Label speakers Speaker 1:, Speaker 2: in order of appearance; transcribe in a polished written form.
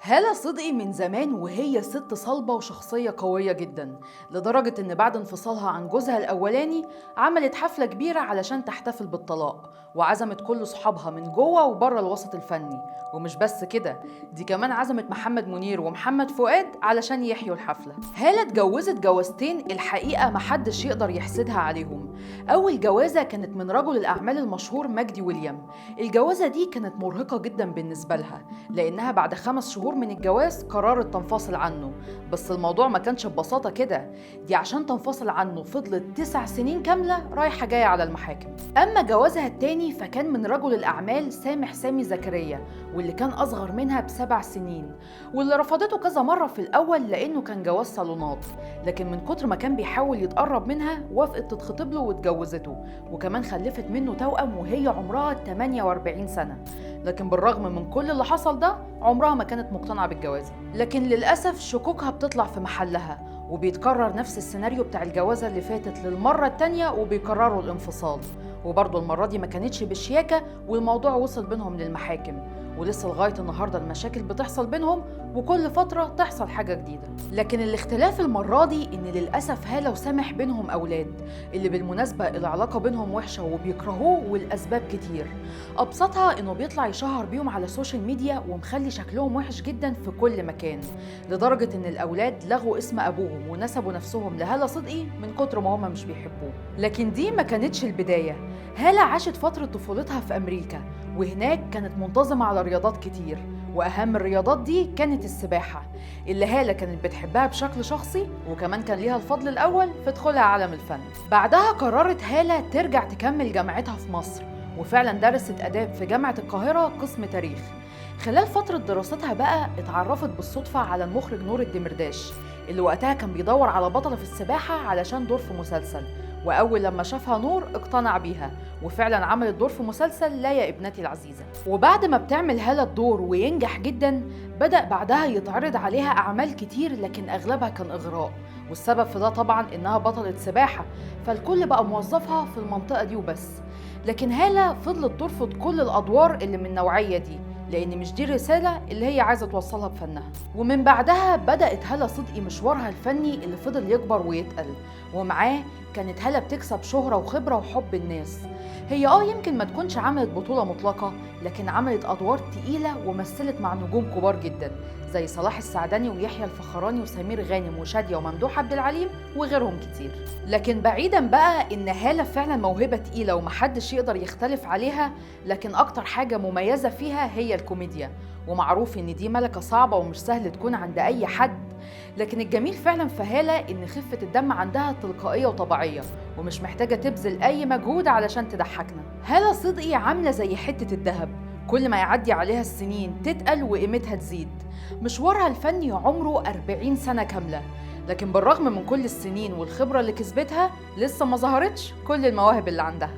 Speaker 1: هالة صدقي من زمان وهي ست صلبة وشخصية قوية جدا، لدرجة إن بعد انفصالها عن جوزها الأولاني عملت حفلة كبيرة علشان تحتفل بالطلاق، وعزمت كل صحابها من جوه وبره الوسط الفني. ومش بس كده، دي كمان عزمت محمد منير ومحمد فؤاد علشان يحيوا الحفلة. هالة اتجوزت جوازتين الحقيقة محدش يقدر يحسدها عليهم. أول جوازة كانت من رجل الأعمال المشهور مجدي ويليام. الجوازة دي كانت مرهقة جدا بالنسبة لها، لأنها بعد 5 شهور من الجواز قررت تنفصل عنه. بس الموضوع ما كانش ببساطة كده، دي عشان تنفصل عنه فضلت 9 سنين كاملة رايحة جاية على المحاكم. أما جوازها التاني فكان من رجل الأعمال سامح سامي زكريا، واللي كان أصغر منها ب7 سنين، واللي رفضته كذا مرة في الأول لأنه كان جواز صالونات، لكن من كتر ما كان بيحاول يتقرب منها وافقت تتخطب له واتجوزته، وكمان خلفت منه توأم وهي عمرها 48 سنة. لكن بالرغم من كل اللي حصل ده عمرها ما كانت مقتنعة بالجواز. لكن للأسف شكوكها بتطلع في محلها، وبيتكرر نفس السيناريو بتاع الجوازة اللي فاتت للمرة التانية وبيكرروا الانفصال. وبرضه المرة دي ما كانتش بالشياكة، والموضوع وصل بينهم للمحاكم، ولسه لغاية النهاردة المشاكل بتحصل بينهم، وكل فترة تحصل حاجة جديدة. لكن الاختلاف المرة دي إن للأسف هالة وسامح بينهم أولاد، اللي بالمناسبة العلاقة بينهم وحشة وبيكرهوه، والأسباب كتير. أبسطها إنه بيطلع يشهر بيهم على السوشيال ميديا ومخلي شكلهم وحش جدا في كل مكان، لدرجة إن الأولاد لغوا اسم أبوهم ونسبوا نفسهم لهالة صدقي من كتر ما هم مش بيحبوه. لكن دي ما كانتش البداية. هالة عاشت فترة طفولتها في أمريكا، وهناك كانت منتظمة على رياضات كتير، وأهم الرياضات دي كانت السباحة، اللي هالة كانت بتحبها بشكل شخصي، وكمان كان ليها الفضل الأول في دخولها عالم الفن. بعدها قررت هالة ترجع تكمل جامعتها في مصر، وفعلا درست آداب في جامعة القاهرة قسم تاريخ. خلال فترة دراستها بقى اتعرفت بالصدفة على المخرج نور الدمرداش، اللي وقتها كان بيدور على بطلة في السباحة علشان دور في مسلسل، وأول لما شافها نور اقتنع بيها، وفعلا عملت دور في مسلسل لا يا ابنتي العزيزة. وبعد ما بتعمل هالة الدور وينجح جدا، بدأ بعدها يتعرض عليها أعمال كتير، لكن أغلبها كان إغراء، والسبب في ده طبعا إنها بطلة سباحة، فالكل بقى موظفها في المنطقة دي وبس. لكن هالة فضلت ترفض كل الأدوار اللي من النوعية دي، لأن مش دي الرسالة اللي هي عايزة توصلها بفنها. ومن بعدها بدأت هالة صدقي مشوارها الفني اللي فضل يكبر ويتقل، ومعاه كانت هالة بتكسب شهرة وخبرة وحب الناس. هي يمكن ما تكونش عملت بطولة مطلقة، لكن عملت أدوار تقيلة ومثلت مع نجوم كبار جدا زي صلاح السعدني ويحيى الفخراني وسمير غانم وشادية وممدوح عبد العليم وغيرهم كتير. لكن بعيدا بقى إن هالة فعلا موهبة تقيلة ومحدش يقدر يختلف عليها، لكن أكتر حاجة مميزة فيها هي الكوميديا، ومعروف إن دي ملكة صعبة ومش سهل تكون عند أي حد. لكن الجميل فعلا في هالة إن خفة الدم عندها تلقائية وطبيعية، ومش محتاجة تبذل أي مجهود علشان تضحكنا. هالة صدقي عاملة زي حتة الذهب، كل ما يعدي عليها السنين تتقل وقيمتها تزيد. مشوارها الفني عمره 40 سنة كاملة، لكن بالرغم من كل السنين والخبرة اللي كسبتها لسه ما ظهرتش كل المواهب اللي عندها.